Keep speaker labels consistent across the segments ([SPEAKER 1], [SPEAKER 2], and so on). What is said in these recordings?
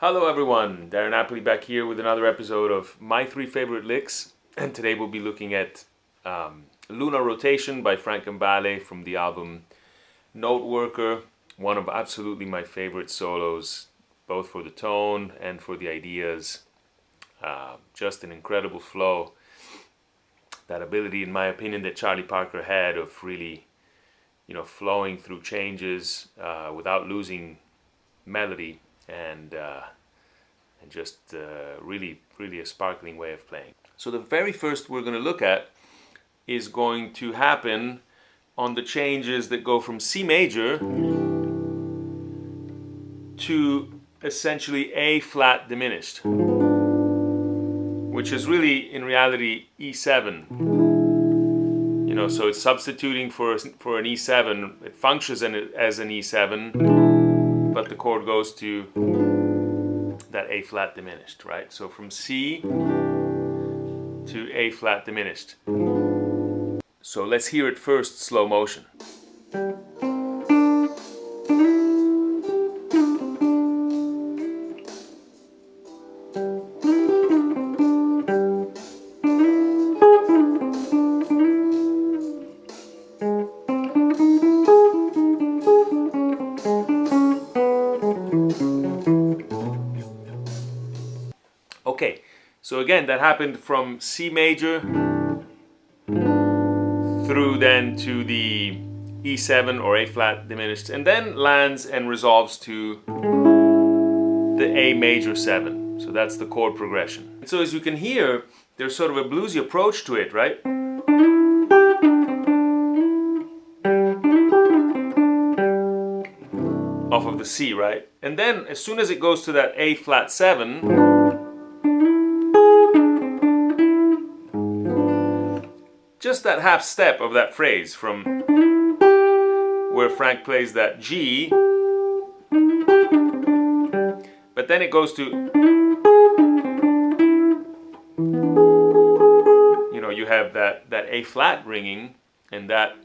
[SPEAKER 1] Hello everyone, Dario Napoli back here with another episode of My 3 Favorite Licks, and today we'll be looking at Lunar Rotation by Frank Gambale from the album Note Worker, one of absolutely my favorite solos, both for the tone and for the ideas. Just an incredible flow. That ability, in my opinion, that Charlie Parker had of really, flowing through changes without losing melody. And just really a sparkling way of playing. So the very first we're going to look at is going to happen on the changes that go from C major to essentially A flat diminished, which is really in reality E7. So it's substituting for an E7. It functions as an E7, but the chord goes to that A flat diminished, right? So from C to A flat diminished. So let's hear it first, slow motion. Okay, so again, that happened from C major through then to the E7 or A flat diminished, and then lands and resolves to the A major 7. So that's the chord progression. And so as you can hear, there's sort of a bluesy approach to it, right? Off of the C, right? And then as soon as it goes to that A flat 7, just that half step of that phrase from where Frank plays that G, but then it goes to, you have that A flat ringing, and that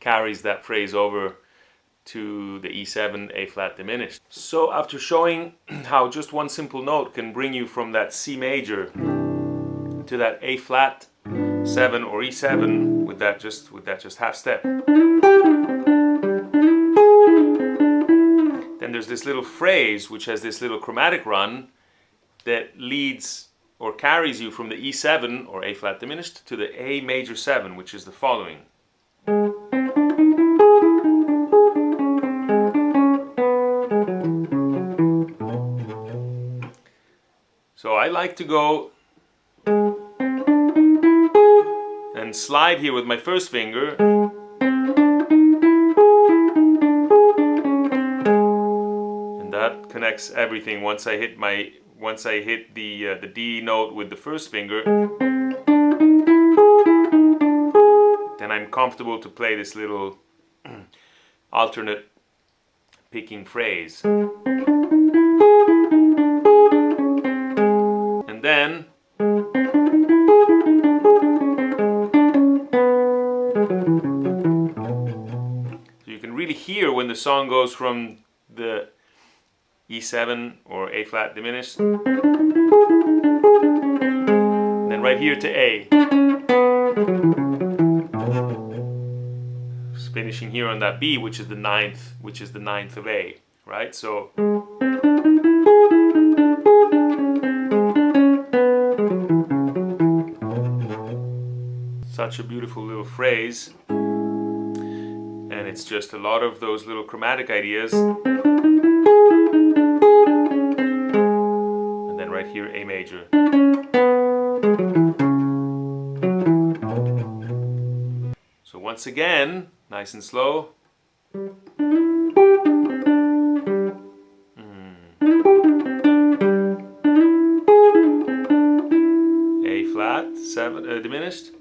[SPEAKER 1] carries that phrase over to the E7 A flat diminished. So after showing how just one simple note can bring you from that C major to that A flat 7 or E7 with that just half step, then there's this little phrase which has this little chromatic run that leads or carries you from the E7 or A flat diminished to the A major 7, which is the following. So I like to go and slide here with my first finger, and that connects everything. Once I hit the D note with the first finger, then I'm comfortable to play this little alternate picking phrase. And then hear when the song goes from the E7 or A flat diminished, and then right here to A, finishing here on that B, which is the ninth of A, right? So such a beautiful little phrase. And it's just a lot of those little chromatic ideas. And then right here, A major. So once again, nice and slow. A flat, 7 diminished.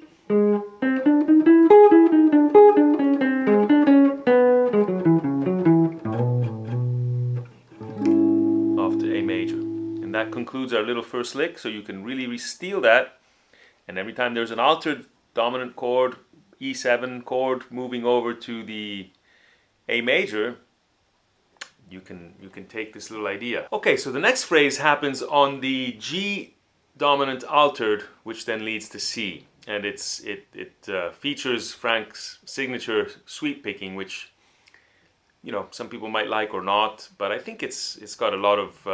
[SPEAKER 1] And that concludes our little first lick, so you can really steal that. And every time there's an altered dominant chord, E7 chord moving over to the A major, you can take this little idea. Okay, so the next phrase happens on the G dominant altered, which then leads to C, and it features Frank's signature sweep picking, which some people might like or not, but I think it's got a lot of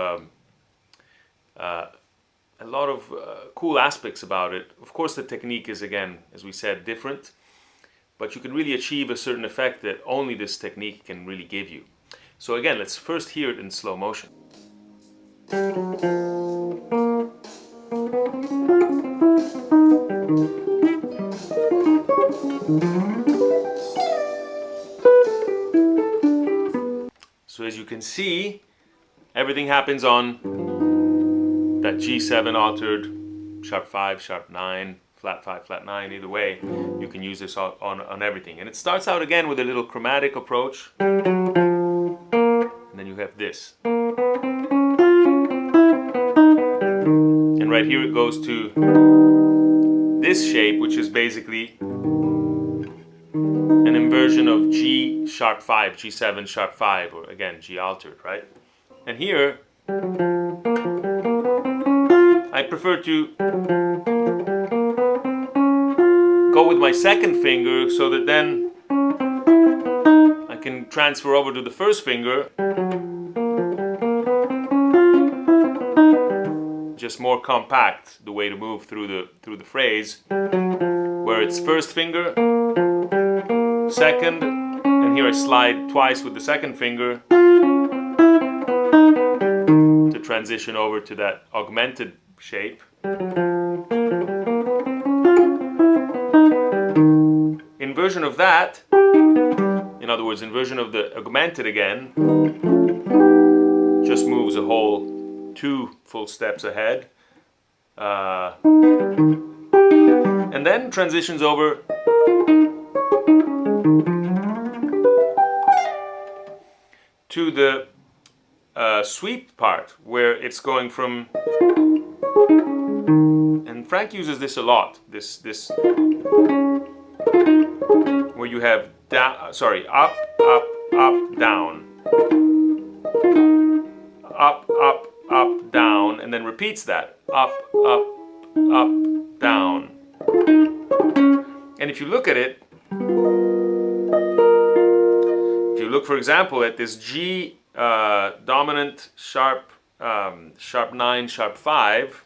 [SPEAKER 1] cool aspects about it. Of course, the technique is, again, as we said, different, but you can really achieve a certain effect that only this technique can really give you. So again, let's first hear it in slow motion. So as you can see, everything happens on that G7 altered, sharp 5, sharp 9, flat 5, flat 9, either way, you can use this on everything. And it starts out again with a little chromatic approach, and then you have this. And right here it goes to this shape, which is basically an inversion of G sharp 5, G7 sharp 5, or again, G altered, right? And here, I prefer to go with my second finger so that then I can transfer over to the first finger. Just more compact, the way to move through the phrase, where it's first finger, second, and here I slide twice with the second finger to transition over to that augmented shape. Inversion of that, in other words, inversion of the augmented again, just moves a whole 2 full steps ahead, and then transitions over to the sweep part, where it's going from, and Frank uses this a lot, this where you have up, down, up, down, and then repeats that, up, down. And if you look at it, if you look, for example, at this G dominant sharp 9, sharp 5,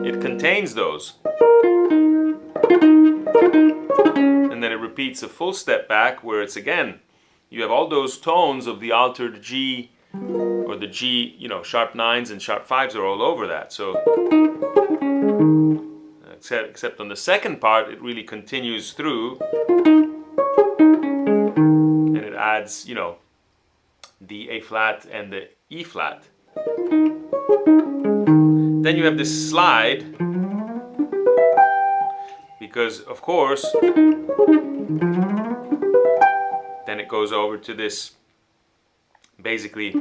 [SPEAKER 1] it contains those. And then it repeats a full step back, where it's again, you have all those tones of the altered G, or the G, sharp 9s and sharp 5s are all over that. So, except on the second part, it really continues through, and it adds, the A flat and the E flat. Then you have this slide, because of course, then it goes over to this basically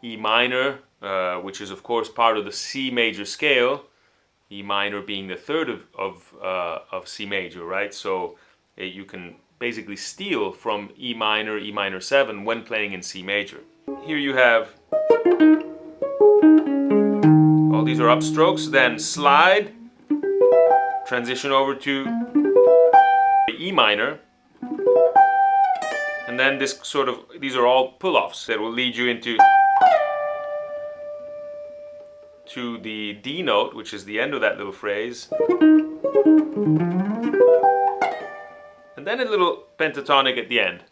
[SPEAKER 1] E minor, which is of course part of the C major scale, E minor being the third of C major, right? So you can basically steal from E minor 7 when playing in C major. Here you have, all these are upstrokes, then slide, transition over to E minor, and then this these are all pull-offs that will lead you into the D note, which is the end of that little phrase, and then a little pentatonic at the end.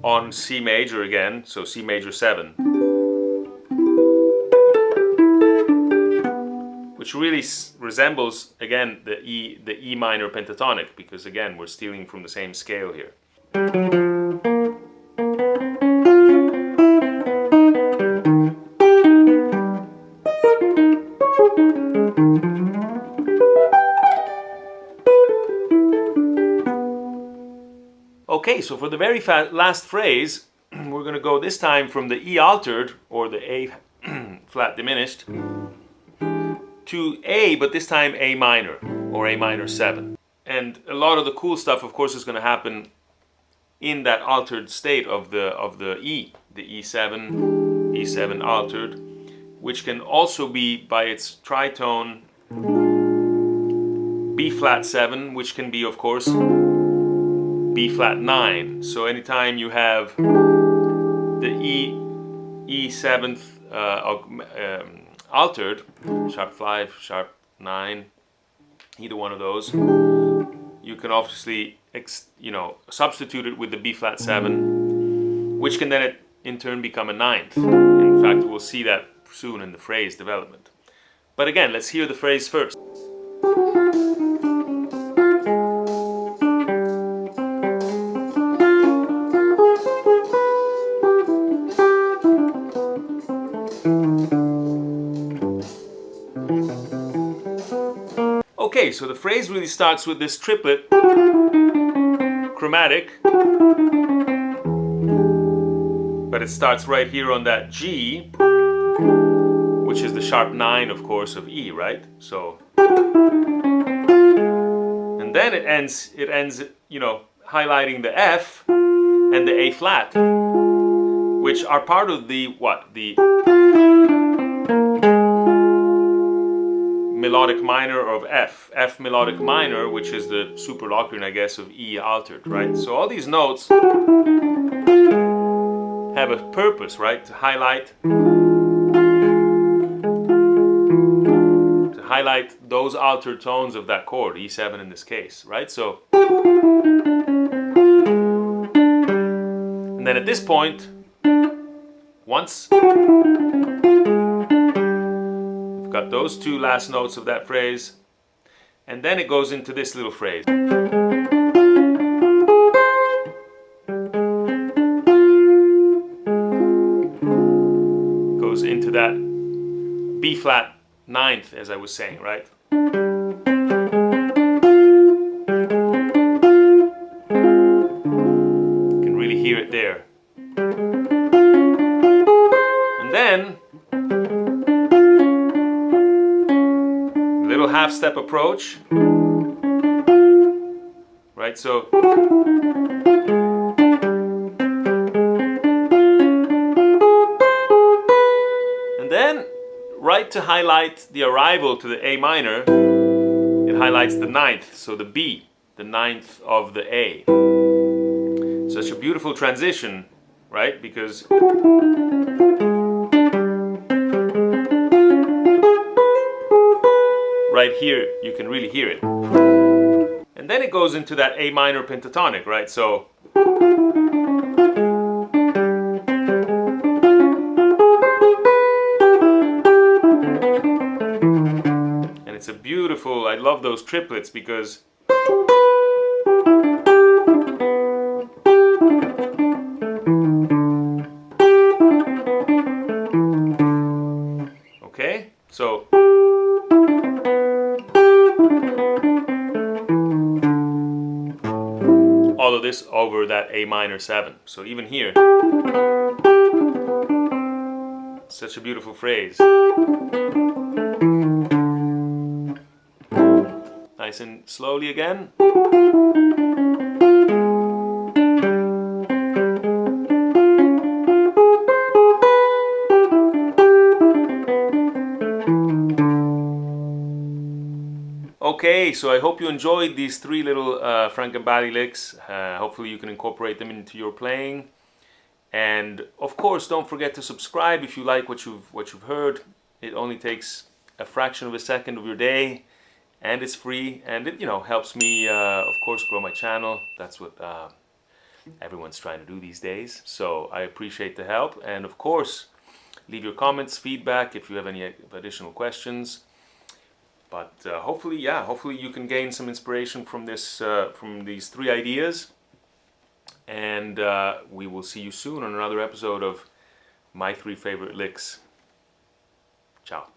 [SPEAKER 1] On C major again, so C major 7, which really resembles again the E minor pentatonic, because again we're stealing from the same scale here. Okay, so for the very last phrase, we're going to go this time from the E altered, or the flat diminished, to A, but this time A minor, or A minor 7. And a lot of the cool stuff, of course, is going to happen in that altered state of the E, the E7 altered, which can also be by its tritone B flat 7, which can be, of course, B flat 9. So anytime you have the E7th altered, sharp 5, sharp 9, either one of those, you can obviously substitute it with the B flat 7, which can then in turn become a 9th. In fact, we'll see that soon in the phrase development. But again, let's hear the phrase first. Okay, so the phrase really starts with this triplet chromatic, but it starts right here on that G, which is the sharp 9, of course, of E, right? So, and then it ends, highlighting the F and the A flat, which are part of the melodic minor of F melodic minor, which is the superlocution, I guess, of E altered, right? So all these notes have a purpose, right? To highlight those altered tones of that chord, E7 in this case, right? So, and then at this point, once we've got those two last notes of that phrase, and then it goes into this little phrase. Goes into that B flat 9th, as I was saying, right? You can really hear it there. And then little half step approach, right? So and then right to highlight the arrival to the A minor, it highlights the 9th, so the B, the 9th of the A. Such a beautiful transition, right? Because right here, you can really hear it. And then it goes into that A minor pentatonic, right? So, and it's a beautiful, I love those triplets because okay, so all of this over that A minor 7. So even here, such a beautiful phrase. Nice and slowly again. Okay, so I hope you enjoyed these three little Frank Gambale licks. Hopefully you can incorporate them into your playing. And of course, don't forget to subscribe if you like what you've heard. It only takes a fraction of a second of your day, and it's free, and it helps me, of course, grow my channel. That's what everyone's trying to do these days. So I appreciate the help, and of course, leave your comments, feedback if you have any additional questions. But hopefully you can gain some inspiration from this, from these three ideas. And we will see you soon on another episode of My 3 Favorite Licks. Ciao.